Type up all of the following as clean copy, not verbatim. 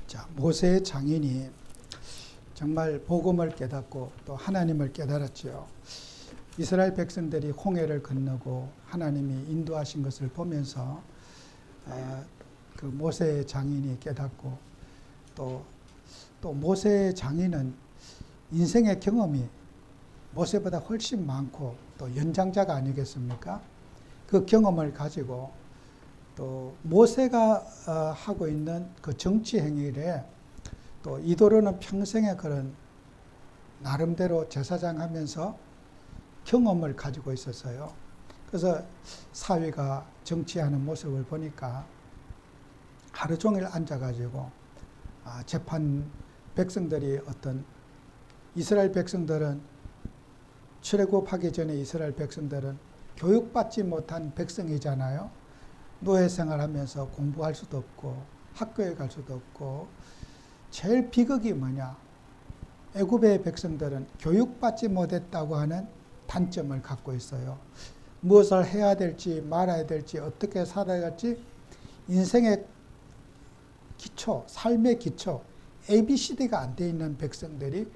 자, 모세의 장인이 정말 복음을 깨닫고 또 하나님을 깨달았죠. 이스라엘 백성들이 홍해를 건너고 하나님이 인도하신 것을 보면서 그 모세의 장인이 깨닫고 또 모세의 장인은 인생의 경험이 모세보다 훨씬 많고 또 연장자가 아니겠습니까? 그 경험을 가지고 또 모세가 하고 있는 그 정치 행위에 또 이도로는 평생의 그런 나름대로 제사장 하면서 경험을 가지고 있었어요. 그래서 사위가 정치하는 모습을 보니까 하루 종일 앉아가지고 재판 백성들이 어떤 이스라엘 백성들은 출애굽하기 전에 이스라엘 백성들은 교육받지 못한 백성이잖아요. 노예 생활하면서 공부할 수도 없고 학교에 갈 수도 없고 제일 비극이 뭐냐? 애굽의 백성들은 교육받지 못했다고 하는 단점을 갖고 있어요. 무엇을 해야 될지 말아야 될지 어떻게 살아야 할지 인생의 기초, 삶의 기초 ABCD가 안 돼 있는 백성들이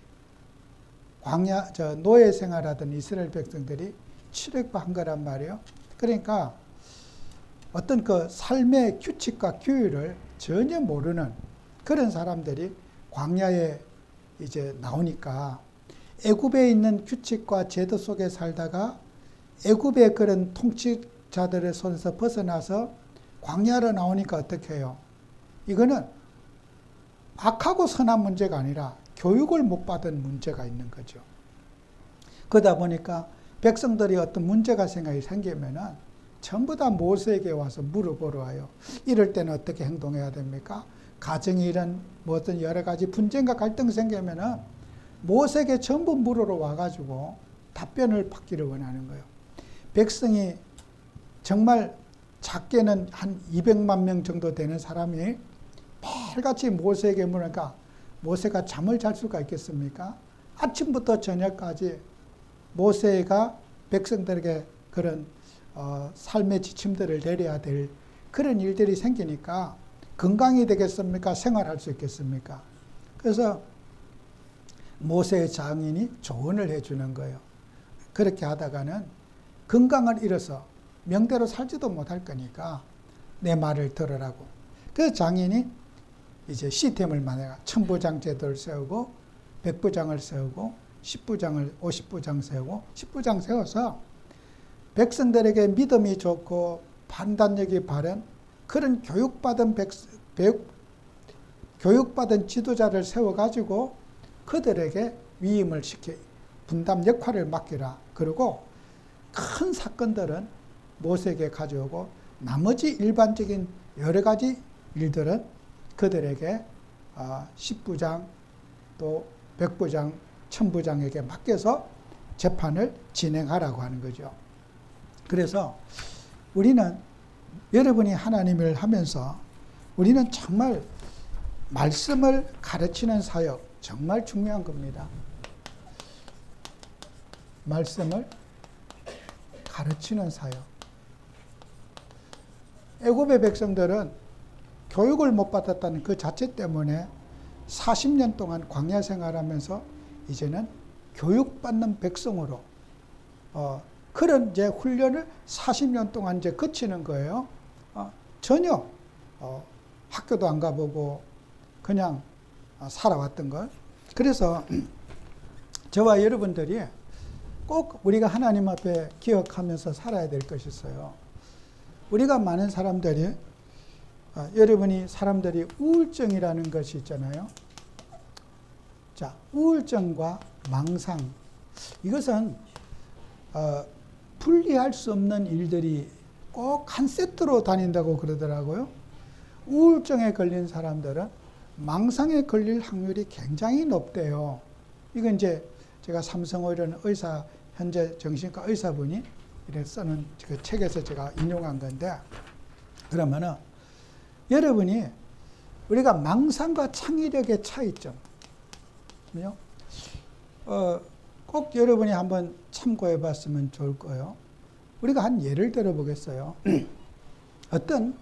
노예 생활하던 이스라엘 백성들이 출애굽한 거란 말이에요. 그러니까 어떤 그 삶의 규칙과 규율을 전혀 모르는 그런 사람들이 광야에 이제 나오니까 애굽에 있는 규칙과 제도 속에 살다가 애굽의 그런 통치자들의 손에서 벗어나서 광야로 나오니까 어떻게 해요? 이거는 악하고 선한 문제가 아니라 교육을 못 받은 문제가 있는 거죠. 그러다 보니까 백성들이 어떤 문제가 생기면은 전부 다 모세에게 와서 물어보러 와요. 이럴 때는 어떻게 행동해야 됩니까? 가정이 이런 어떤 여러 가지 분쟁과 갈등이 생기면은 모세에게 전부 물으러 와가지고 답변을 받기를 원하는 거예요. 백성이 정말 작게는 한 200만 명 정도 되는 사람이 매일같이 모세에게 물으니까 모세가 잠을 잘 수가 있겠습니까? 아침부터 저녁까지 모세가 백성들에게 그런 삶의 지침들을 내려야 될 그런 일들이 생기니까 건강이 되겠습니까? 생활할 수 있겠습니까? 그래서 모세의 장인이 조언을 해주는 거예요. 그렇게 하다가는 건강을 잃어서 명대로 살지도 못할 거니까 내 말을 들으라고. 그 장인이 이제 시스템을 만들어 천부장 제도를 세우고 백부장을 세우고 10부장을 50부장 세우고 10부장 세워서 백성들에게 믿음이 좋고 판단력이 바른 그런 교육받은 지도자를 세워가지고 그들에게 위임을 시켜 분담 역할을 맡기라. 그리고 큰 사건들은 모세에게 가져오고 나머지 일반적인 여러 가지 일들은 그들에게 10부장 또 100부장, 1000부장에게 맡겨서 재판을 진행하라고 하는 거죠. 그래서 우리는 여러분이 하나님을 하면서 우리는 정말 말씀을 가르치는 사역 정말 중요한 겁니다. 말씀을 가르치는 사역. 애굽의 백성들은 교육을 못 받았다는 그 자체 때문에 40년 동안 광야 생활하면서 이제는 교육받는 백성으로 그런 이제 훈련을 40년 동안 이제 거치는 거예요. 전혀 학교도 안 가보고 그냥 살아왔던 걸. 그래서 저와 여러분들이 꼭 우리가 하나님 앞에 기억하면서 살아야 될 것이 있어요. 우리가 많은 사람들이 여러분이 사람들이 우울증이라는 것이 있잖아요. 자, 우울증과 망상 이것은 분리할 수 없는 일들이 꼭 한 세트로 다닌다고 그러더라고요. 우울증에 걸린 사람들은 망상에 걸릴 확률이 굉장히 높대요. 이건 이제 제가 삼성의료는 현재 정신과 의사분이 이렇게 쓰는 그 책에서 제가 인용한 건데, 그러면은 여러분이 우리가 망상과 창의력의 차이점, 꼭 여러분이 한번 참고해 봤으면 좋을 거예요. 우리가 한 예를 들어 보겠어요. 어떤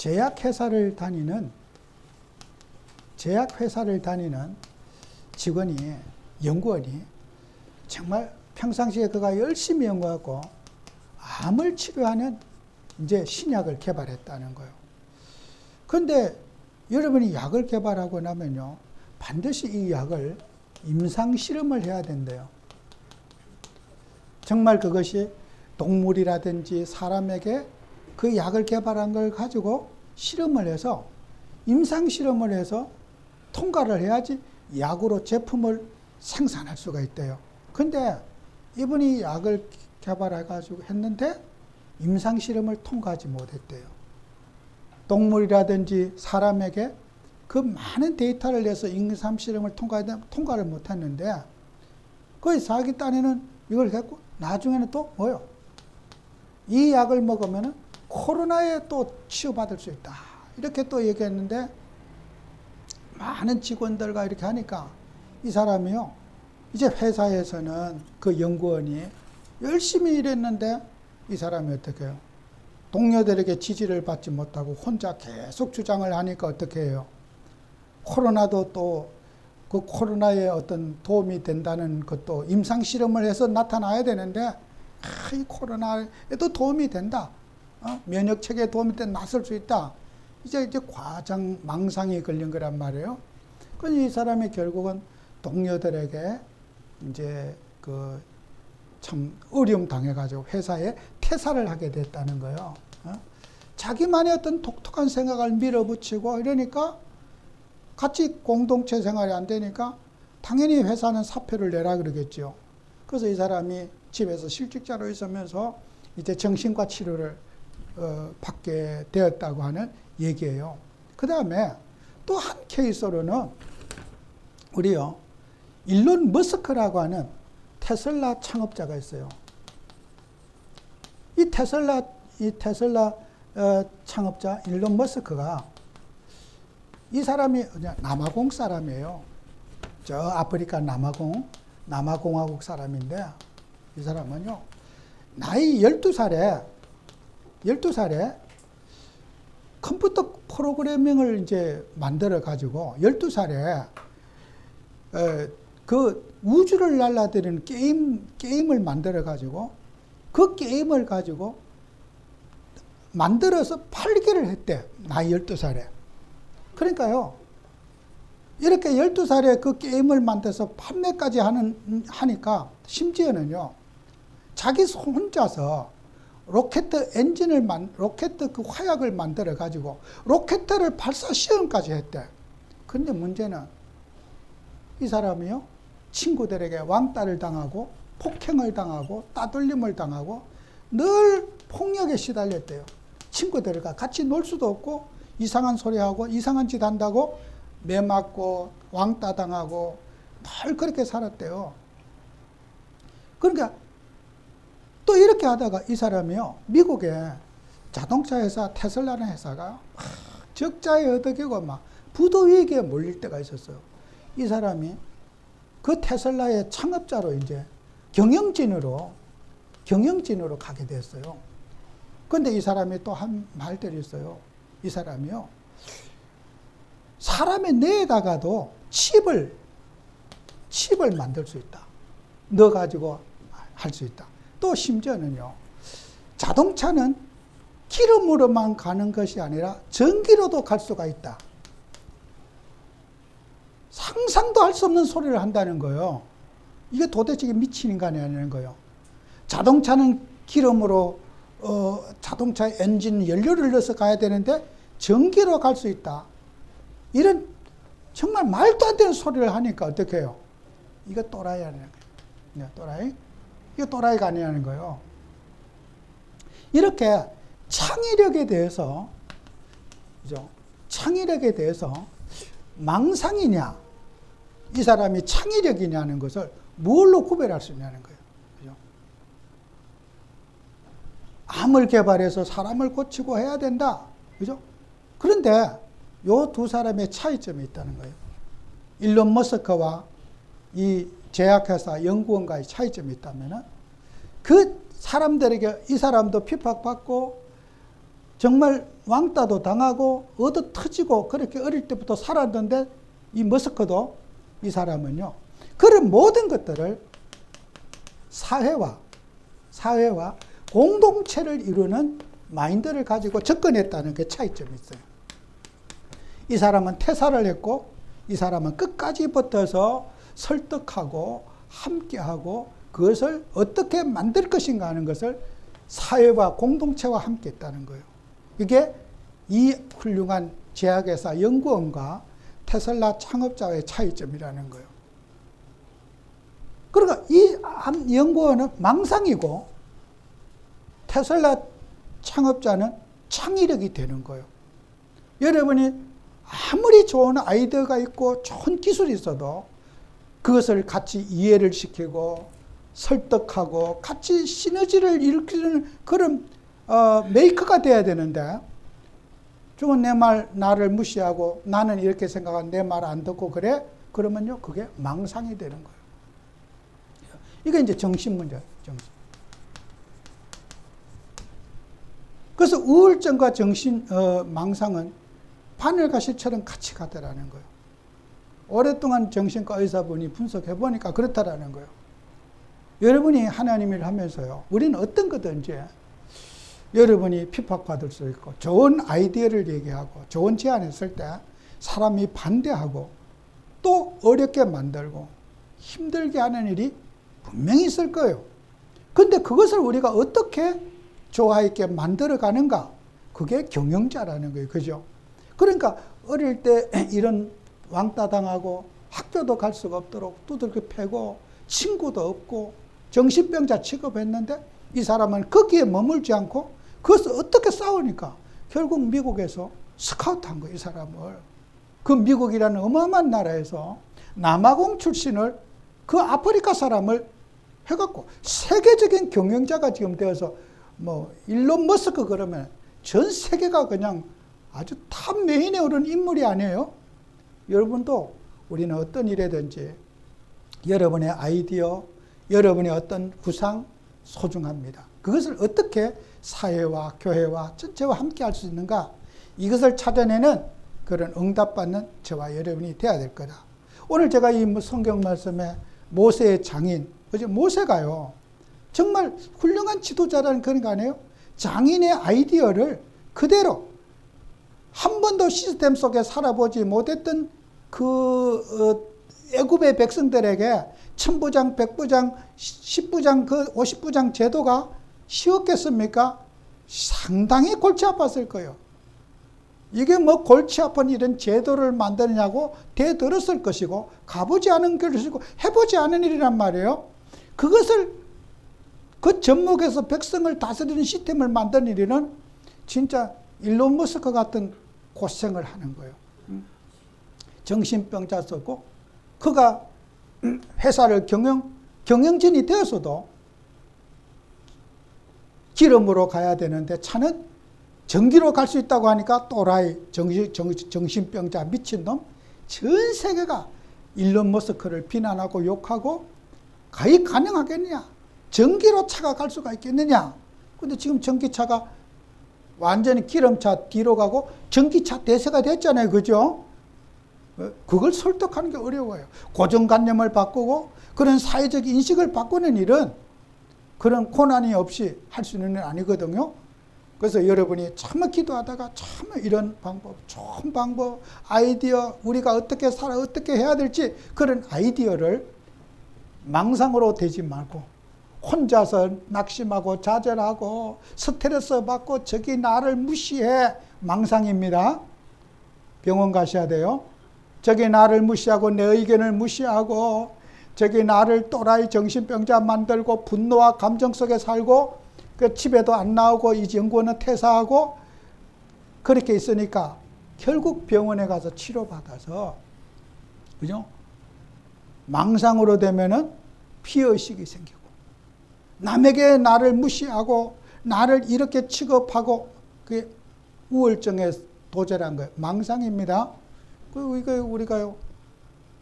제약회사를 다니는 직원이, 연구원이 정말 평상시에 그가 열심히 연구하고 암을 치료하는 이제 신약을 개발했다는 거예요. 그런데 여러분이 약을 개발하고 나면요, 반드시 이 약을 임상 실험을 해야 된대요. 정말 그것이 동물이라든지 사람에게 그 약을 개발한 걸 가지고 실험을 해서, 임상 실험을 해서 통과를 해야지 약으로 제품을 생산할 수가 있대요. 근데 이분이 약을 개발해가지고 했는데 임상 실험을 통과하지 못했대요. 동물이라든지 사람에게 그 많은 데이터를 내서 임상 실험을 통과를 못했는데, 그 자기 딴에는 이걸 했고, 나중에는 또 뭐요? 이 약을 먹으면 코로나에 또 치유받을 수 있다, 이렇게 또 얘기했는데, 많은 직원들과 이렇게 하니까 이 사람이요, 이제 회사에서는 그 연구원이 열심히 일했는데 이 사람이 어떻게 해요? 동료들에게 지지를 받지 못하고 혼자 계속 주장을 하니까 어떻게 해요? 코로나도 또 그 코로나에 어떤 도움이 된다는 것도 임상 실험을 해서 나타나야 되는데, 이 코로나에도 도움이 된다, 면역 체계에 도움이 된다, 낫을 수 있다, 이제 과장 망상이 걸린 거란 말이에요. 그래서 이 사람이 결국은 동료들에게 이제 그 참 어려움 당해가지고 회사에 퇴사를 하게 됐다는 거예요. 자기만의 어떤 독특한 생각을 밀어붙이고 이러니까 같이 공동체 생활이 안 되니까 당연히 회사는 사표를 내라 그러겠죠. 그래서 이 사람이 집에서 실직자로 있으면서 이제 정신과 치료를 받게 되었다고 하는 얘기예요. 그 다음에 또 한 케이스로는 우리요, 일론 머스크라고 하는 테슬라 창업자가 있어요. 이 테슬라 창업자 일론 머스크가, 이 사람이 남아공 사람이에요. 저 아프리카 남아공화국 사람인데, 이 사람은요, 나이 12살에 컴퓨터 프로그래밍을 이제 만들어 가지고 12살에 그 우주를 날아다니는 게임을 만들어 가지고, 그 게임을 가지고 만들어서 팔기를 했대. 나이 12살에. 그러니까요, 이렇게 12살에 그 게임을 만들어서 판매까지 하니까, 심지어는요, 자기 혼자서 로켓 그 화약을 만들어 가지고 로켓을 발사 시험까지 했대. 근데 문제는 이 사람이요, 친구들에게 왕따를 당하고 폭행을 당하고 따돌림을 당하고 늘 폭력에 시달렸대요. 친구들과 같이 놀 수도 없고, 이상한 소리하고 이상한 짓 한다고 매 맞고 왕따 당하고 늘 그렇게 살았대요. 그러니까 또 이렇게 하다가 이 사람이요, 미국의 자동차 회사 테슬라라는 회사가 적자에 얻어기고 막 부도 위기에 몰릴 때가 있었어요. 이 사람이 그 테슬라의 창업자로 이제 경영진으로 가게 됐어요. 그런데 이 사람이 또 한 말들이 있어요. 이 사람이요, 사람의 뇌에다가도 칩을 만들 수 있다, 넣어가지고 할 수 있다. 또 심지어는요, 자동차는 기름으로만 가는 것이 아니라 전기로도 갈 수가 있다. 상상도 할 수 없는 소리를 한다는 거예요. 이게 도대체 미친 인간이 아니라는 거예요. 자동차는 기름으로 자동차 엔진 연료를 넣어서 가야 되는데 전기로 갈 수 있다. 이런 정말 말도 안 되는 소리를 하니까 어떻게 해요? 이거 또라이 아니라는 거예요. 또라이? 이거 또라이가 아니라는 거예요. 이렇게 창의력에 대해서, 그죠? 창의력에 대해서 망상이냐, 이 사람이 창의력이냐는 것을 뭘로 구별할 수 있냐는 거예요. 그죠? 암을 개발해서 사람을 고치고 해야 된다. 그죠? 그런데 요 두 사람의 차이점이 있다는 거예요. 일론 머스크와 이 제약회사 연구원과의 차이점이 있다면은, 그 사람들에게 이 사람도 핍박받고 정말 왕따도 당하고 얻어 터지고 그렇게 어릴 때부터 살았는데 이 머스크도 이 사람은요. 그런 모든 것들을 사회와 공동체를 이루는 마인드를 가지고 접근했다는 게 차이점이 있어요. 이 사람은 퇴사를 했고 이 사람은 끝까지 버텨서 설득하고 함께하고 그것을 어떻게 만들 것인가 하는 것을 사회와 공동체와 함께 했다는 거예요. 이게 이 훌륭한 제약회사 연구원과 테슬라 창업자의 차이점이라는 거예요. 그러니까 이 한 연구원은 망상이고 테슬라 창업자는 창의력이 되는 거예요. 여러분이 아무리 좋은 아이디어가 있고 좋은 기술이 있어도 그것을 같이 이해를 시키고 설득하고 같이 시너지를 일으키는 그런 메이커가 돼야 되는데 저건 내 말 나를 무시하고 나는 이렇게 생각하고 내 말 안 듣고 그래? 그러면요 그게 망상이 되는 거예요. 이게 이제 정신 문제예요. 정신. 그래서 우울증과 망상은 바늘과 실처럼 같이 가더라는 거예요. 오랫동안 정신과 의사분이 분석해 보니까 그렇다라는 거예요. 여러분이 하나님을 하면서요. 우리는 어떤 거든지 여러분이 핍박받을 수 있고 좋은 아이디어를 얘기하고 좋은 제안했을 때 사람이 반대하고 또 어렵게 만들고 힘들게 하는 일이 분명히 있을 거예요. 근데 그것을 우리가 어떻게 조화 있게 만들어 가는가? 그게 경영자라는 거예요. 그죠? 그러니까 어릴 때 이런 왕따 당하고 학교도 갈 수가 없도록 두들겨 패고 친구도 없고 정신병자 취급했는데 이 사람은 거기에 머물지 않고 그것을 어떻게 싸우니까 결국 미국에서 스카우트한 거예요. 이 사람을. 그 미국이라는 어마어마한 나라에서 남아공 출신을 그 아프리카 사람을 해갖고 세계적인 경영자가 지금 되어서 뭐 일론 머스크 그러면 전 세계가 그냥 아주 탑 메인에 오른 인물이 아니에요. 여러분도 우리는 어떤 일이든지 여러분의 아이디어, 여러분의 어떤 구상 소중합니다. 그것을 어떻게 사회와 교회와 전체와 함께 할 수 있는가? 이것을 찾아내는 그런 응답받는 저와 여러분이 되어야 될 거다. 오늘 제가 이 성경 말씀에 모세의 장인, 그죠? 모세가요, 정말 훌륭한 지도자라는 그런 거 아니에요? 장인의 아이디어를 그대로 한 번도 시스템 속에 살아보지 못했던 그 애굽의 백성들에게 천부장, 백부장, 10부장, 그 50부장 제도가 쉬웠겠습니까? 상당히 골치 아팠을 거예요. 이게 뭐 골치 아픈 이런 제도를 만드느냐고 대들었을 것이고 가보지 않은 것이고 해보지 않은 일이란 말이에요. 그것을 그 접목해서 백성을 다스리는 시스템을 만드는 일은 진짜 일론 머스크 같은 고생을 하는 거예요. 정신병자 썼고 그가 회사를 경영진이 되어서도 기름으로 가야 되는데 차는 전기로 갈 수 있다고 하니까 또라이, 정신병자, 미친놈, 전 세계가 일론 머스크를 비난하고 욕하고 거의 가능하겠냐? 전기로 차가 갈 수가 있겠느냐? 근데 지금 전기차가 완전히 기름차 뒤로 가고 전기차 대세가 됐잖아요. 그죠? 그걸 설득하는 게 어려워요. 고정관념을 바꾸고 그런 사회적 인식을 바꾸는 일은 그런 고난이 없이 할 수 있는 일 아니거든요. 그래서 여러분이 참 기도하다가 참 이런 방법, 좋은 방법, 아이디어, 우리가 어떻게 살아, 어떻게 해야 될지 그런 아이디어를 망상으로 되지 말고 혼자서 낙심하고 좌절하고 스트레스 받고 저기 나를 무시해, 망상입니다. 병원 가셔야 돼요. 저기 나를 무시하고 내 의견을 무시하고 저기 나를 또라이 정신병자 만들고 분노와 감정 속에 살고 그 집에도 안 나오고 이 연구원은 퇴사하고 그렇게 있으니까 결국 병원에 가서 치료받아서, 그죠? 망상으로 되면은 피해의식이 생기고 남에게 나를 무시하고 나를 이렇게 취급하고 그게 우울증에 도전한 거예요. 망상입니다. 이거 우리가요,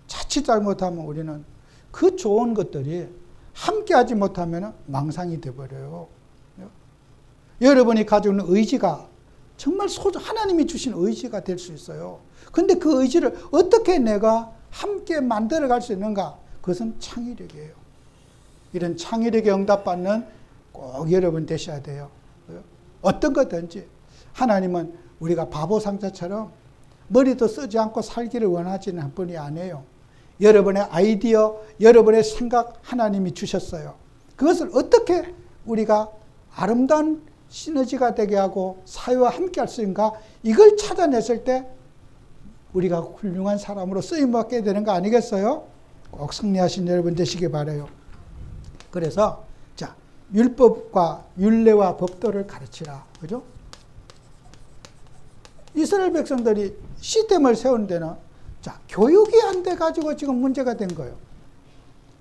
자칫 잘못하면 우리는 그 좋은 것들이 함께 하지 못하면 망상이 되어버려요. 여러분이 가지고 있는 의지가 정말 하나님이 주신 의지가 될 수 있어요. 근데 그 의지를 어떻게 내가 함께 만들어 갈 수 있는가? 그것은 창의력이에요. 이런 창의력에 응답받는 꼭 여러분 되셔야 돼요. 어떤 거든지 하나님은 우리가 바보 상자처럼 머리도 쓰지 않고 살기를 원하지는 분이 아니에요. 여러분의 아이디어, 여러분의 생각 하나님이 주셨어요. 그것을 어떻게 우리가 아름다운 시너지가 되게 하고 사회와 함께 할 수 있는가? 이걸 찾아냈을 때 우리가 훌륭한 사람으로 쓰임받게 되는 거 아니겠어요? 꼭 승리하신 여러분 되시기 바라요. 그래서 자, 율법과 율례와 법도를 가르치라. 그죠? 이스라엘 백성들이 시스템을 세우는 데는 자, 교육이 안 돼 가지고 지금 문제가 된 거예요.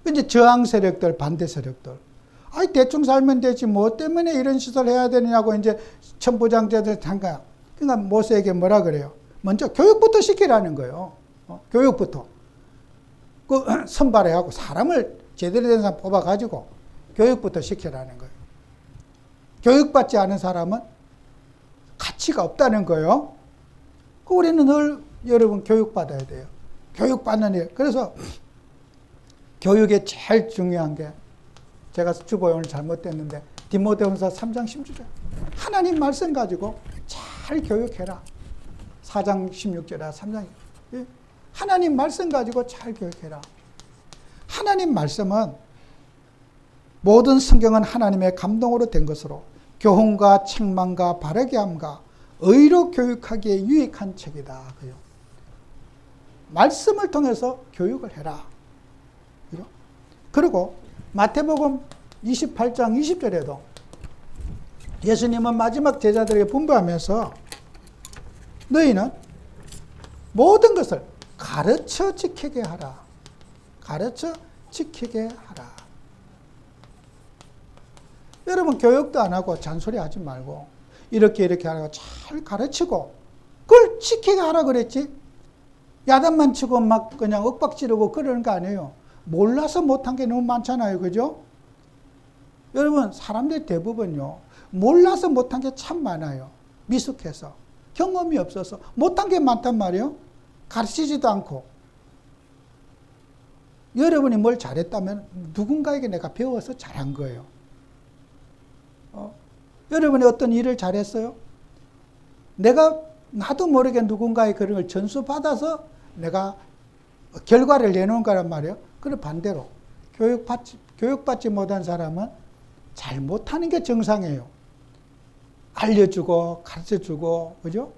이제 저항 세력들, 반대 세력들. 아이, 대충 살면 되지. 뭐 때문에 이런 시설 해야 되느냐고 이제 천부장제들 한 거야. 그러니까 모세에게 뭐라 그래요? 먼저 교육부터 시키라는 거예요. 교육부터. 그 선발해하고 사람을 제대로 된 사람 뽑아가지고 교육부터 시키라는 거예요. 교육받지 않은 사람은 가치가 없다는 거예요. 우리는 늘 여러분 교육받아야 돼요. 교육받는 일. 그래서 교육에 제일 중요한 게 제가 주보에 오늘 잘못됐는데 디모데후서 3장 16절 하나님 말씀 가지고 잘 교육해라. 4장 16절에 3장 하나님 말씀 가지고 잘 교육해라. 하나님 말씀은 모든 성경은 하나님의 감동으로 된 것으로 교훈과 책망과 바르게 함과 의로 교육하기에 유익한 책이다. 말씀을 통해서 교육을 해라. 그리고 마태복음 28장 20절에도 예수님은 마지막 제자들에게 분부하면서 너희는 모든 것을 가르쳐 지키게 하라. 가르쳐 지키게 하라. 여러분 교육도 안 하고 잔소리 하지 말고 이렇게 하라고 잘 가르치고 그걸 지키게 하라 그랬지. 야단만 치고 막 그냥 윽박 지르고 그러는 거 아니에요. 몰라서 못한 게 너무 많잖아요. 그죠? 여러분 사람들 대부분요. 몰라서 못한 게 참 많아요. 미숙해서. 경험이 없어서 못한 게 많단 말이에요. 가르치지도 않고. 여러분이 뭘 잘했다면 누군가에게 내가 배워서 잘한 거예요. 여러분이 어떤 일을 잘했어요? 내가 나도 모르게 누군가의 그런 걸 전수받아서 내가 결과를 내놓은 거란 말이에요. 그리고 반대로 교육받지 못한 사람은 잘 못하는 게 정상이에요. 알려주고 가르쳐주고 그죠?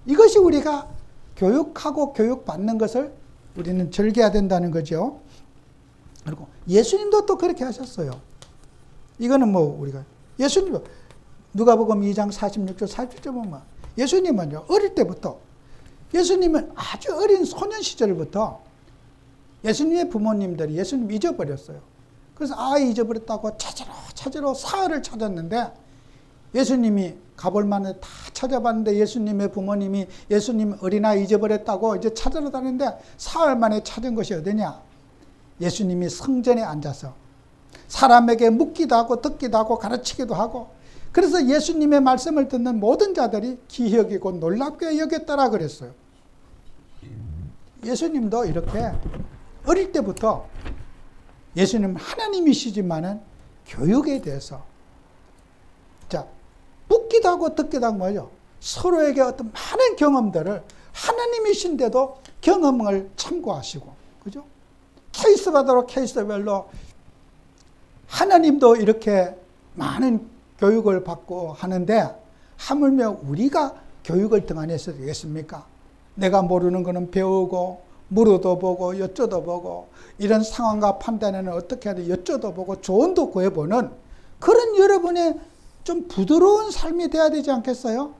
이것이 우리가 교육하고 교육받는 것을 우리는 즐겨야 된다는 거죠. 그리고 예수님도 또 그렇게 하셨어요. 이거는 뭐 우리가 예수님도 누가복음 2장 46절 47절 보면 예수님은요 어릴 때부터 예수님은 아주 어린 소년 시절부터 예수님의 부모님들이 예수님 잊어버렸어요. 그래서 아이 잊어버렸다고 찾으러 사흘을 찾았는데 예수님이 가볼 만해 다 찾아봤는데 예수님의 부모님이 예수님 어린아이 잊어버렸다고 이제 찾으러 다니는데 사흘 만에 찾은 것이 어디냐? 예수님이 성전에 앉아서 사람에게 묻기도 하고 듣기도 하고 가르치기도 하고 그래서 예수님의 말씀을 듣는 모든 자들이 기이하고 놀랍게 여겼더라 그랬어요. 예수님도 이렇게 어릴 때부터 예수님은 하나님이시지만은 교육에 대해서 자 묻기도 하고 듣기도 하고 뭐죠? 서로에게 어떤 많은 경험들을 하나님이신데도 경험을 참고하시고 그죠? 케이스바다로 케이스별로 하나님도 이렇게 많은 교육을 받고 하는데 하물며 우리가 교육을 등한해서 되겠습니까? 내가 모르는 거는 배우고 물어도 보고 여쭤도 보고 이런 상황과 판단에는 어떻게 해야 돼 여쭤도 보고 조언도 구해보는 그런 여러분의 좀 부드러운 삶이 돼야 되지 않겠어요?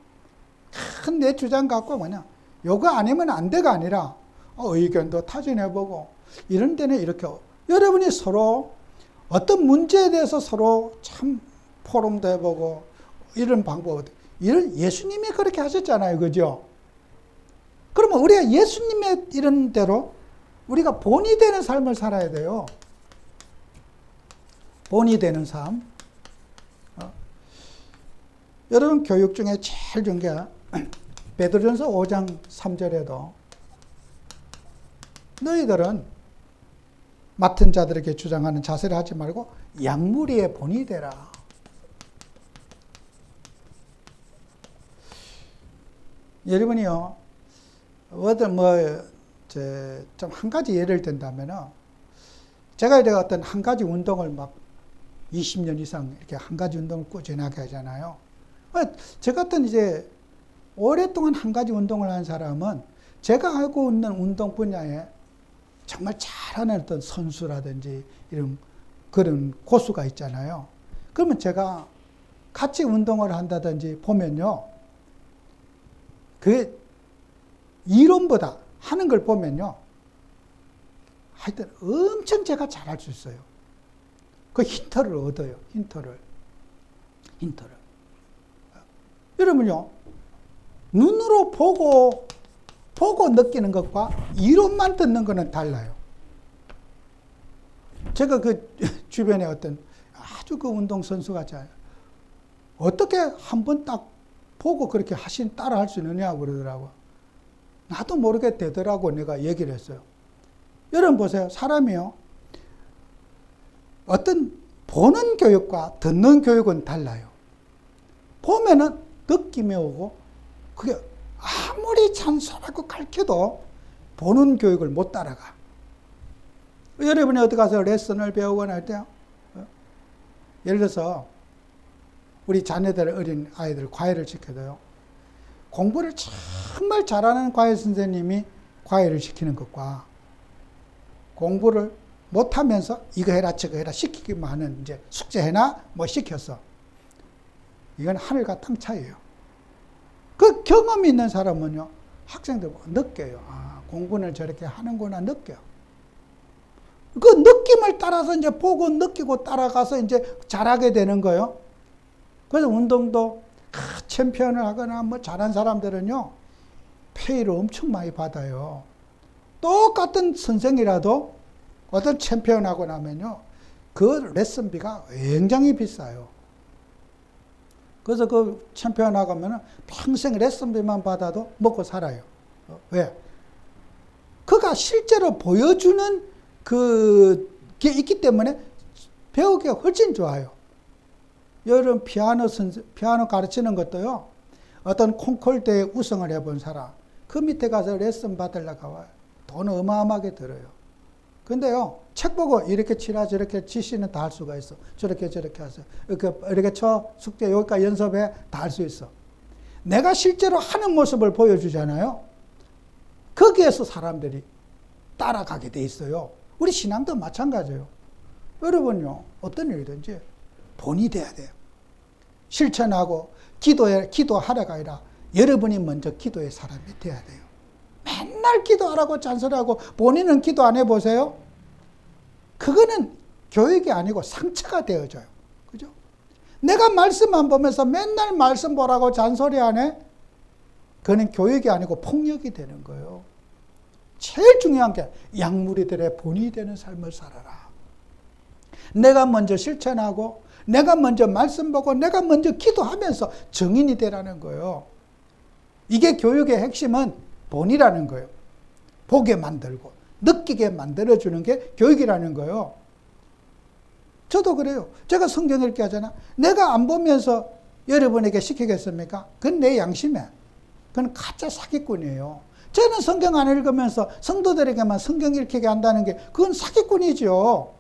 큰 내 주장 갖고 뭐냐 요거 아니면 안 돼가 아니라 의견도 타진해보고 이런 데는 이렇게 여러분이 서로 어떤 문제에 대해서 서로 참 포럼도 해보고 이런 방법 이런 예수님이 그렇게 하셨잖아요. 그죠? 그러면 우리가 예수님의 이런 대로 우리가 본이 되는 삶을 살아야 돼요. 본이 되는 삶. 여러분 교육 중에 제일 좋은 게 베드로전서 5장 3절에도 너희들은 맡은 자들에게 주장하는 자세를 하지 말고 양무리의 본이 되라. 여러분이요, 어떤 좀 한 가지 예를 든다면은, 제가 이제 어떤 한 가지 운동을 막 20년 이상 이렇게 한 가지 운동을 꾸준하게 하잖아요. 저 같은 이제 오랫동안 한 가지 운동을 한 사람은 제가 알고 있는 운동 분야에 정말 잘하는 어떤 선수라든지 이런 그런 고수가 있잖아요. 그러면 제가 같이 운동을 한다든지 보면요, 그 이론보다 하는 걸 보면요, 하여튼 엄청 제가 잘할 수 있어요. 그 힌트를 얻어요. 힌트를. 여러분요, 눈으로 보고 느끼는 것과 이론만 듣는 거는 달라요. 제가 그 주변에 어떤 아주 그 운동선수가 잘, 어떻게 한번 딱 보고 그렇게 따라 할 수 있느냐고 그러더라고. 나도 모르게 되더라고. 내가 얘기를 했어요. 여러분 보세요. 사람이요, 어떤 보는 교육과 듣는 교육은 달라요. 보면은 느낌이 오고, 그게 아무리 잔소리하고 가르쳐도 보는 교육을 못 따라가. 여러분이 어디 가서 레슨을 배우거나 할 때요, 예를 들어서 우리 자녀들, 어린 아이들 과외를 시켜도요, 공부를 정말 잘하는 과외 선생님이 과외를 시키는 것과 공부를 못하면서 이거 해라 저거 해라 시키기만 하는, 이제 숙제해나 뭐 시켰어, 이건 하늘과 땅 차이예요. 그 경험이 있는 사람은요, 학생들 느껴요. 아, 공부는 저렇게 하는구나 느껴요. 그 느낌을 따라서 이제 보고 느끼고 따라가서 이제 잘하게 되는 거예요. 그래서 운동도 챔피언을 하거나 뭐 잘한 사람들은요, 페이를 엄청 많이 받아요. 똑같은 선생이라도 어떤 챔피언 하고 나면요, 그 레슨비가 굉장히 비싸요. 그래서 그 챔피언 하고 나면 평생 레슨비만 받아도 먹고 살아요. 왜? 그가 실제로 보여주는 그게 있기 때문에 배우기가 훨씬 좋아요. 여러분 피아노 가르치는 것도요, 어떤 콩쿨대회 우승을 해본 사람, 그 밑에 가서 레슨 받으려고 와요. 돈 어마어마하게 들어요. 근데요, 책 보고 이렇게 치라 저렇게 지시는 다 할 수가 있어. 저렇게 하세요. 이렇게 쳐, 숙제 여기까지 연습해, 다 할 수 있어. 내가 실제로 하는 모습을 보여주잖아요. 거기에서 사람들이 따라가게 돼 있어요. 우리 신앙도 마찬가지예요. 여러분요, 어떤 일이든지 본이 돼야 돼요. 실천하고 기도하라가 아니라 여러분이 먼저 기도의 사람이 돼야 돼요. 맨날 기도하라고 잔소리하고 본인은 기도 안 해보세요? 그거는 교육이 아니고 상처가 되어져요. 그죠? 내가 말씀 안 보면서 맨날 말씀 보라고 잔소리 안 해? 그거는 교육이 아니고 폭력이 되는 거예요. 제일 중요한 게 양무리들의 본이 되는 삶을 살아라. 내가 먼저 실천하고 내가 먼저 말씀 보고 내가 먼저 기도하면서 증인이 되라는 거예요. 이게 교육의 핵심은 본이라는 거예요. 보게 만들고 느끼게 만들어주는 게 교육이라는 거예요. 저도 그래요. 제가 성경 읽기 하잖아. 내가 안 보면서 여러분에게 시키겠습니까? 그건 내 양심에. 그건 가짜 사기꾼이에요. 저는 성경 안 읽으면서 성도들에게만 성경 읽히게 한다는 게 그건 사기꾼이죠.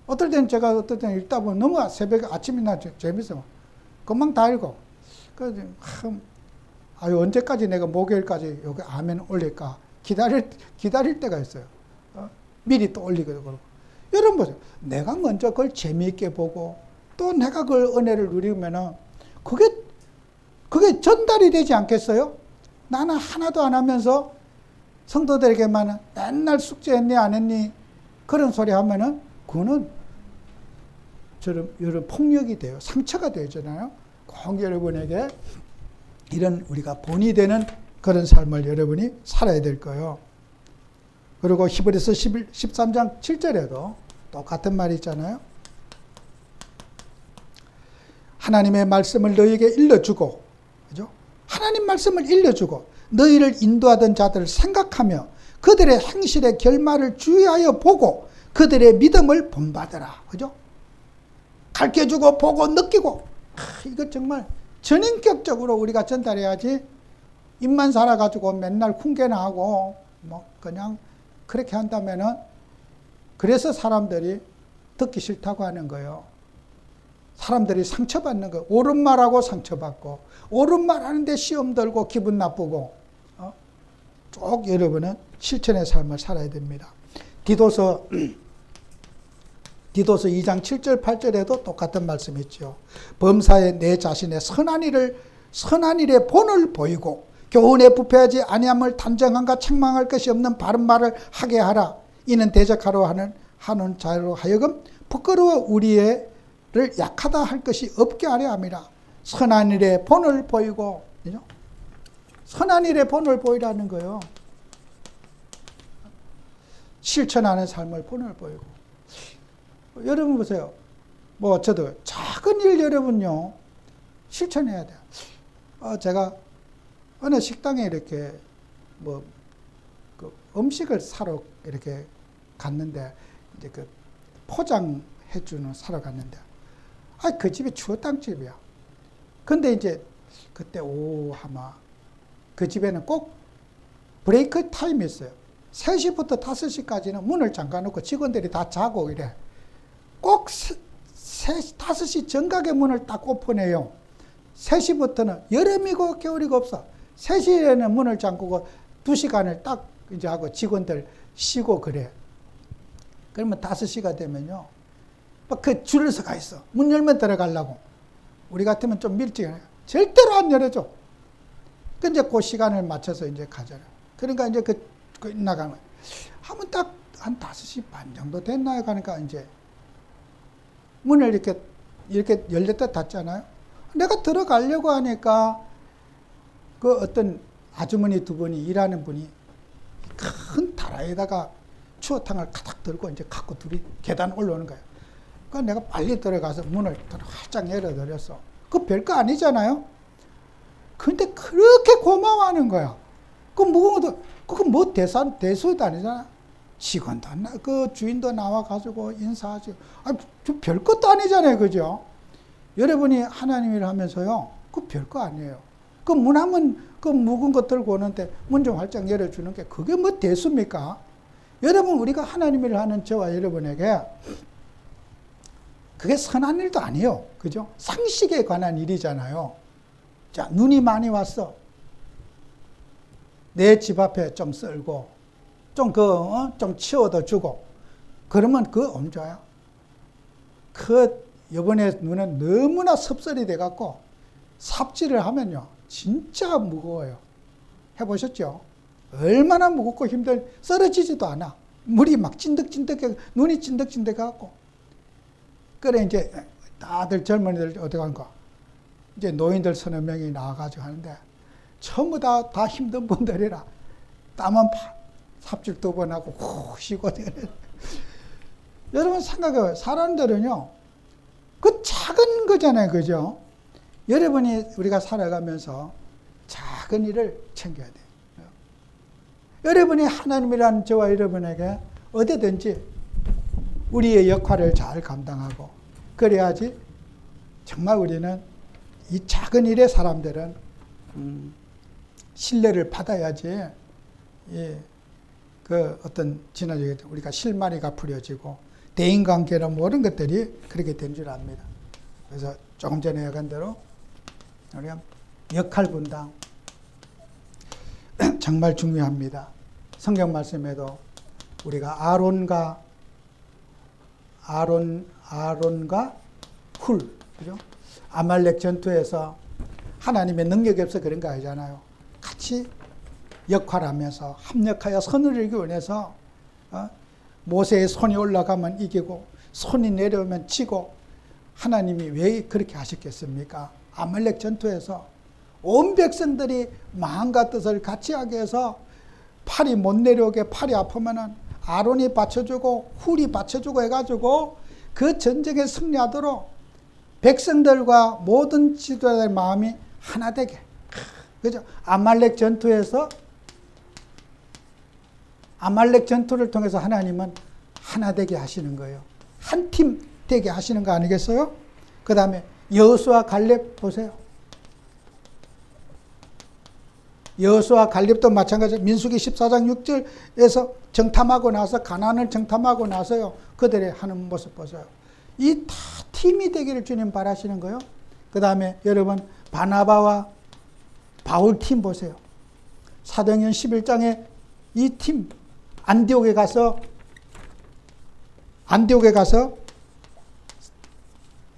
어떨 때는 제가 읽다 보면 너무 새벽에 아침이나 재밌어. 금방 다 읽어. 그래서 언제까지 내가 목요일까지 여기 아멘 올릴까 기다릴 때가 있어요. 미리 또 올리기도 그러고. 여러분 보세요. 내가 먼저 그걸 재미있게 보고 또 내가 그걸 은혜를 누리면은 그게 전달이 되지 않겠어요? 나는 하나도 안 하면서 성도들에게만 맨날 숙제했니 안 했니 그런 소리 하면은 그거는 여러분 폭력이 돼요. 상처가 되잖아요. 꼭 여러분에게 이런 우리가 본이 되는 그런 삶을 여러분이 살아야 될 거예요. 그리고 히브리서 13장 7절에도 똑같은 말이 있잖아요. 하나님의 말씀을 너희에게 일러주고, 그죠? 하나님 말씀을 일러주고 너희를 인도하던 자들을 생각하며 그들의 행실의 결말을 주의하여 보고 그들의 믿음을 본받으라. 그죠? 가르쳐주고 보고 느끼고, 이거 정말 전인격적으로 우리가 전달해야지, 입만 살아가지고 맨날 훈계나 하고 뭐 그냥 그렇게 한다면은, 그래서 사람들이 듣기 싫다고 하는 거예요. 사람들이 상처받는 거예요. 옳은 말하고 상처받고, 옳은 말 하는데 시험 들고 기분 나쁘고, 쭉 여러분은 실천의 삶을 살아야 됩니다. 디도서 2장 7절 8절에도 똑같은 말씀이 있죠. 범사에 내 자신의 선한 일의 본을 보이고 교훈에 부패하지 아니함을 단정함과 책망할 것이 없는 바른 말을 하게 하라. 이는 대적하려 하는 자로 하여금 부끄러워 우리를 약하다 할 것이 없게 하려 함이라. 선한 일의 본을 보이고, 그죠? 선한 일의 본을 보이라는 거예요. 실천하는 삶을 본을 보이고. 여러분 보세요. 뭐 저도 작은 일 여러분요 실천해야 돼요. 제가 어느 식당에 이렇게 뭐 그 음식을 사러 이렇게 갔는데, 이제 그 포장해주는 사러 갔는데, 그 집이 추어탕집이야. 근데 이제 그때 오후 아마 그 집에는 꼭 브레이크 타임이 있어요. 3시부터 5시까지는 문을 잠가놓고 직원들이 다 자고 이래. 꼭 5시 정각에 문을 딱 오픈해요. 3시부터는 여름이고 겨울이고 없어. 3시에는 문을 잠그고 2시간을 딱 이제 하고 직원들 쉬고 그래. 그러면 5시가 되면요, 막 그 줄을 서 가 있어. 문 열면 들어가려고. 우리 같으면 좀 일찍 해요. 절대로 안 열어줘. 이제 그 시간을 맞춰서 이제 가잖아요. 그러니까 이제 그 나가면 하면 딱 한 5시 반 정도 됐나요? 가니까 이제 문을 이렇게 열렸다 닫잖아요. 내가 들어가려고 하니까 그 어떤 아주머니 두 분이, 일하는 분이 큰 다라에다가 추어탕을 가득 들고 이제 갖고 둘이 계단 올라오는 거예요. 그러니까 내가 빨리 들어가서 문을 활짝 열어드렸어. 그거 별거 아니잖아요. 근데 그렇게 고마워하는 거야. 그 무거운 것도, 그거 뭐 대수도 아니잖아. 직원도 그 주인도 나와가지고 인사하지. 저 별것도 아니잖아요. 그죠? 여러분이 하나님을 하면서요, 그 별거 아니에요. 그 문 하면 그 묵은 것 들고 오는데 문 좀 활짝 열어주는 게 그게 뭐 대수입니까? 여러분, 우리가 하나님을 하는 저와 여러분에게 그게 선한 일도 아니에요. 그죠? 상식에 관한 일이잖아요. 자, 눈이 많이 왔어. 내 집 앞에 좀 썰고, 좀 치워도 주고, 그러면 그거 엄조야. 이번에 눈은 너무나 섭설이 돼갖고, 삽질을 하면요, 진짜 무거워요. 해보셨죠? 얼마나 무겁고 썰어지지도 않아. 물이 막 찐득찐득해, 눈이 찐득찐득해갖고. 그래, 이제 다들 젊은이들 어디 간가? 이제 노인들 서너 명이 나와가지고 하는데, 전부 다 힘든 분들이라, 땀은 삽질 2번 하고, 후 쉬고. 여러분 생각해봐요. 사람들은요, 그 작은 거잖아요. 그죠? 여러분이 우리가 살아가면서 작은 일을 챙겨야 돼요. 여러분이 하나님이라는 저와 여러분에게 어디든지 우리의 역할을 잘 감당하고, 그래야지 정말 우리는 이 작은 일의 사람들은 신뢰를 받아야지, 그 어떤 지나치게 우리가 실마리가 부려지고 대인관계나 모든 것들이 그렇게 된 줄 압니다. 그래서 조금 전에 얘기한 대로 우리가 역할 분담 정말 중요합니다. 성경 말씀에도 우리가 아론과 훌, 그죠? 아말렉 전투에서 하나님의 능력이 없어 그런 거 아니잖아요. 같이 역할하면서 합력하여 선을 이루기 원해서 모세의 손이 올라가면 이기고 손이 내려오면 지고, 하나님이 왜 그렇게 하셨겠습니까? 아말렉 전투에서 온 백성들이 마음과 뜻을 같이 하게 해서 팔이 못 내려오게, 팔이 아프면은 아론이 받쳐주고 훌이 받쳐주고 해가지고 그 전쟁에 승리하도록 백성들과 모든 지도자의 마음이 하나 되게. 그죠? 아말렉 전투를 통해서 하나님은 하나 되게 하시는 거예요. 한 팀 되게 하시는 거 아니겠어요? 그 다음에 여호수아 갈렙 보세요. 여호수아 갈렙도 마찬가지로 민수기 14장 6절에서 정탐하고 나서 가나안을 정탐하고 나서요. 그들의 하는 모습 보세요. 이 다 팀이 되기를 주님 바라시는 거예요. 그 다음에 여러분 바나바와 바울 팀 보세요. 사도행전 11장에 이 팀 안디옥에 가서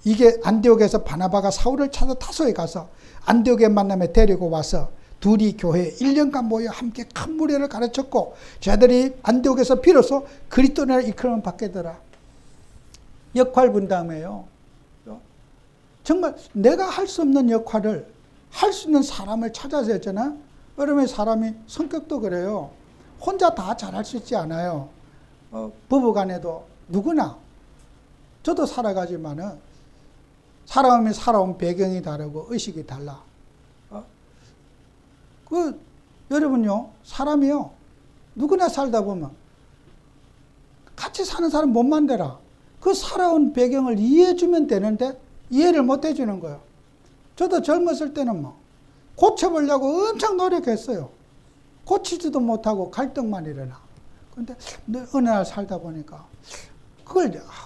이게 안디옥에서 바나바가 사울을 찾아 타소에 가서 안디옥에 만남에 데리고 와서 둘이 교회에 1년간 모여 함께 큰 무리를 가르쳤고 저들이 안디옥에서 비로소 그리스도인을 이끌어 받게 되더라. 역할 분담이에요. 정말 내가 할 수 없는 역할을 할 수 있는 사람을 찾아서 했잖아. 여러분의 사람이 성격도 그래요. 혼자 다 잘할 수 있지 않아요. 부부간에도 누구나 저도 살아가지만은 사람이 살아온 배경이 다르고 의식이 달라. 여러분요, 사람이요, 누구나 살다 보면 같이 사는 사람 못 만들어. 그 살아온 배경을 이해해주면 되는데 이해를 못 해주는 거예요. 저도 젊었을 때는 뭐 고쳐보려고 엄청 노력했어요. 고치지도 못하고 갈등만 일어나. 근데 어느 날 살다 보니까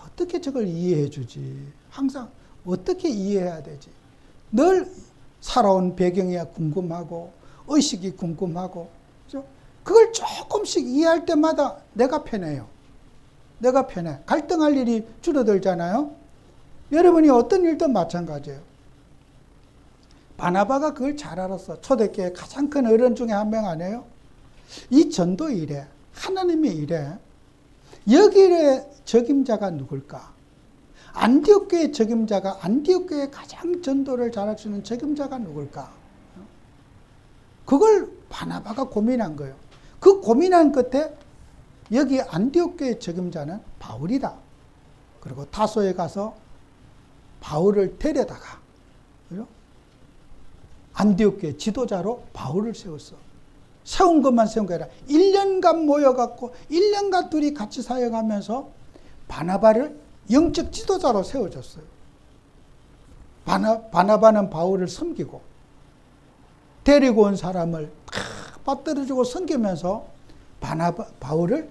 어떻게 저걸 이해해주지? 항상 어떻게 이해해야 되지? 늘 살아온 배경이 궁금하고 의식이 궁금하고, 그죠? 그걸 조금씩 이해할 때마다 내가 편해요. 내가 편해. 갈등할 일이 줄어들잖아요. 여러분이 어떤 일도 마찬가지예요. 바나바가 그걸 잘 알았어. 초대교회 가장 큰 어른 중에 한 명 아니에요? 이 전도 일에, 하나님의 일에 여기에 적임자가 누굴까? 안디옥 교회 적임자가, 안디옥 교회 가장 전도를 잘할 수 있는 적임자가 누굴까? 그걸 바나바가 고민한 거예요. 그 고민한 끝에 여기 안디옥 교회 적임자는 바울이다. 그리고 다소에 가서 바울을 데려다가 안디옥 교회 지도자로 바울을 세웠어. 세운 것만 세운 게 아니라 1년간 모여갖고 1년간 둘이 같이 사역하면서 바나바를 영적 지도자로 세워줬어요. 바나바는 바울을 섬기고 데리고 온 사람을 빠뜨려주고 섬기면서 바울을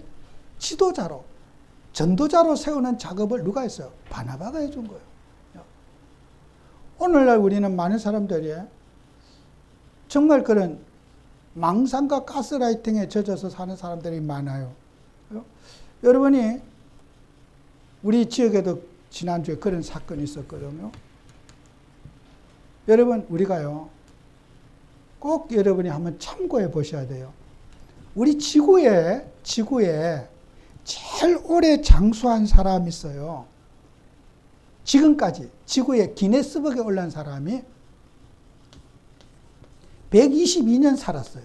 지도자로, 전도자로 세우는 작업을 누가 했어요? 바나바가 해준 거예요. 오늘날 우리는 많은 사람들이 정말 그런 망상과 가스라이팅에 젖어서 사는 사람들이 많아요. 여러분이 우리 지역에도 지난주에 그런 사건이 있었거든요. 여러분, 우리가요, 꼭 여러분이 한번 참고해 보셔야 돼요. 우리 지구에 제일 오래 장수한 사람이 있어요. 지금까지 지구에 기네스북에 올라온 사람이 122년 살았어요.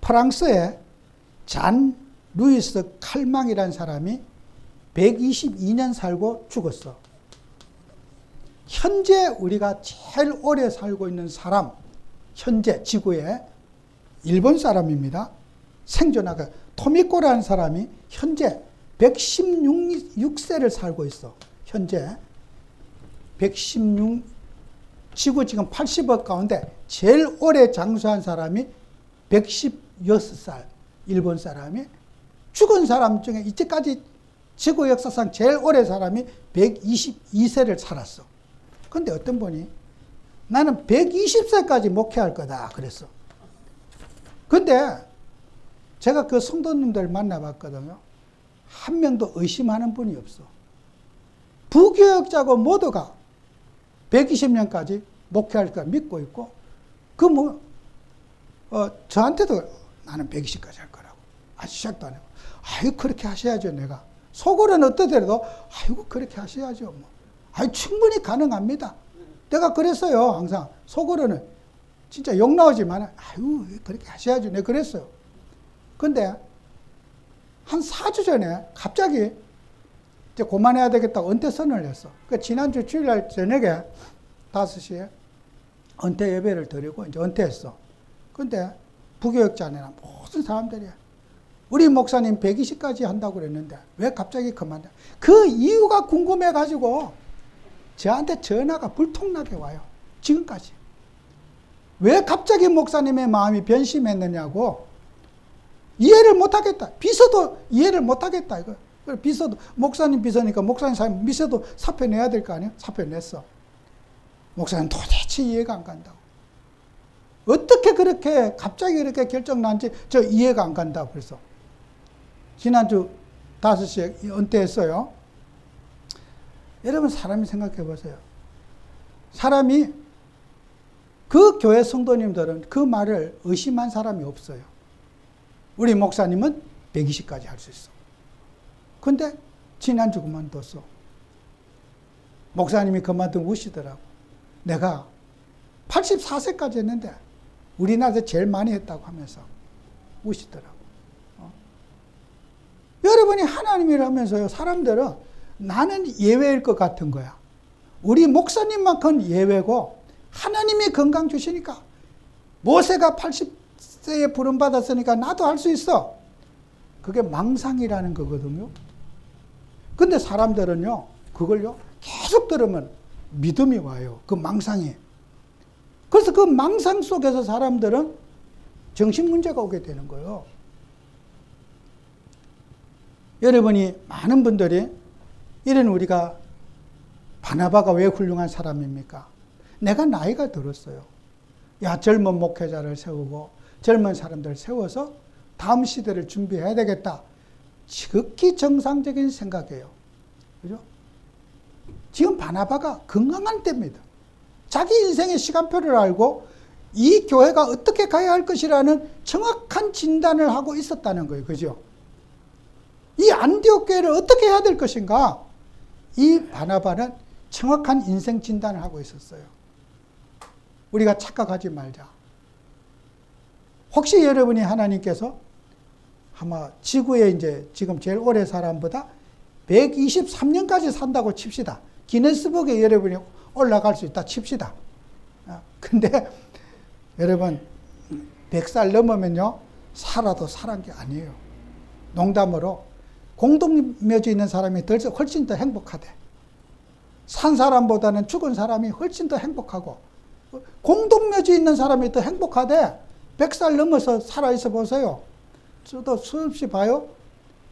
프랑스의 잔 루이스 칼망이라는 사람이 122년 살고 죽었어. 현재 우리가 제일 오래 살고 있는 사람, 현재 지구에 일본 사람입니다. 생존하가 토미코라는 사람이 현재 116세를 살고 있어. 현재 116, 지구 지금 80억 가운데 제일 오래 장수한 사람이 116살, 일본 사람이. 죽은 사람 중에 이때까지 지구 역사상 제일 오래 사람이 122세를 살았어. 그런데 어떤 분이 나는 120세까지 목회할 거다 그랬어. 근데 제가 그 성도님들 만나봤거든요. 한 명도 의심하는 분이 없어. 부교역자고 모두가 120년까지 목회할 거 믿고 있고, 저한테도 나는 120까지 할 거라고. 아직 시작도 안 하고. 아이고, 그렇게 하셔야죠, 내가. 속으로는 어떠더라도, 아이고, 그렇게 하셔야죠, 뭐. 아이, 충분히 가능합니다. 내가 그랬어요, 항상. 속으로는. 진짜 욕 나오지만, 아유, 그렇게 하셔야죠. 내가 그랬어요. 근데, 한 4주 전에 갑자기 이제 그만해야 되겠다고 은퇴 선언을 했어. 그 지난주 주일날 저녁에 5시에 은퇴 예배를 드리고 이제 은퇴했어. 근데 부교육자나 모든 사람들이 우리 목사님 120까지 한다고 그랬는데 왜 갑자기 그만해? 그 이유가 궁금해가지고 저한테 전화가 불통나게 와요. 지금까지. 왜 갑자기 목사님의 마음이 변심했느냐고. 이해를 못하겠다. 비서도 이해를 못하겠다. 이거. 비서도 목사님 비서니까 목사님 사람 비서도 사표 내야 될 거 아니에요? 사표 냈어. 목사님 도대체 이해가 안 간다고. 어떻게 그렇게 갑자기 그렇게 결정 난지 저 이해가 안 간다고 그래서 지난주 5시에 은퇴했어요. 여러분 사람이 생각해 보세요. 사람이 그 교회 성도님들은 그 말을 의심한 사람이 없어요. 우리 목사님은 120까지 할 수 있어. 근데 지난주 그만뒀어. 목사님이 그만두고 우시더라고. 내가 84세까지 했는데 우리나라에서 제일 많이 했다고 하면서 우시더라고. 여러분이 하나님이라 하면서요. 사람들은 나는 예외일 것 같은 거야. 우리 목사님만큼 예외고 하나님이 건강 주시니까 모세가 80세에 부름받았으니까 나도 할 수 있어. 그게 망상이라는 거거든요. 근데 사람들은요. 그걸요. 계속 들으면 믿음이 와요. 그 망상이. 그래서 그 망상 속에서 사람들은 정신문제가 오게 되는 거예요. 여러분이 많은 분들이 이런 우리가 바나바가 왜 훌륭한 사람입니까? 내가 나이가 들었어요. 야, 젊은 목회자를 세우고 젊은 사람들을 세워서 다음 시대를 준비해야 되겠다. 지극히 정상적인 생각이에요. 그죠? 지금 바나바가 건강한 때입니다. 자기 인생의 시간표를 알고 이 교회가 어떻게 가야 할 것이라는 정확한 진단을 하고 있었다는 거예요. 그죠? 이 안디옥 교회를 어떻게 해야 될 것인가? 이 바나바는 정확한 인생 진단을 하고 있었어요. 우리가 착각하지 말자. 혹시 여러분이 하나님께서 아마 지구에 이제 지금 제일 오래 사람보다 123년까지 산다고 칩시다. 기네스북에 여러분이 올라갈 수 있다 칩시다. 근데 여러분 100살 넘으면요 살아도 살은 게 아니에요. 농담으로 공동묘지 있는 사람이 훨씬 더 행복하대. 산 사람보다는 죽은 사람이 훨씬 더 행복하고 공동묘지 있는 사람이 더 행복하대. 100살 넘어서 살아있어 보세요. 저도 수없이 봐요.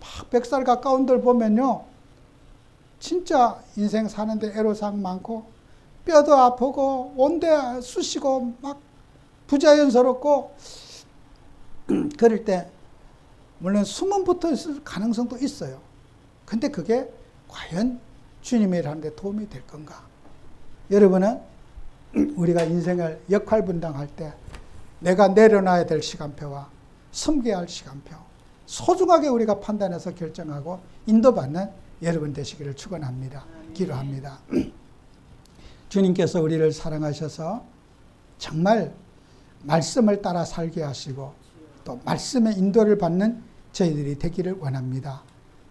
막 100살 가까운들 보면요 진짜 인생 사는데 애로사항 많고 뼈도 아프고 온데 쑤시고 막 부자연스럽고 그럴 때 물론 숨은 붙어 있을 가능성도 있어요. 근데 그게 과연 주님의 일하는 데 도움이 될 건가? 여러분은 우리가 인생을 역할 분담할 때 내가 내려놔야 될 시간표와 섬겨야 할 시간표 소중하게 우리가 판단해서 결정하고 인도받는 여러분 되시기를 축원합니다. 기도합니다. 주님께서 우리를 사랑하셔서 정말 말씀을 따라 살게 하시고 또 말씀의 인도를 받는 저희들이 되기를 원합니다.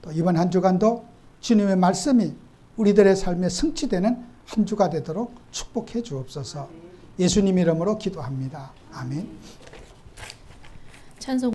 또 이번 한 주간도 주님의 말씀이 우리들의 삶에 성취되는 한 주가 되도록 축복해 주옵소서. 예수님 이름으로 기도합니다. 아멘. 찬송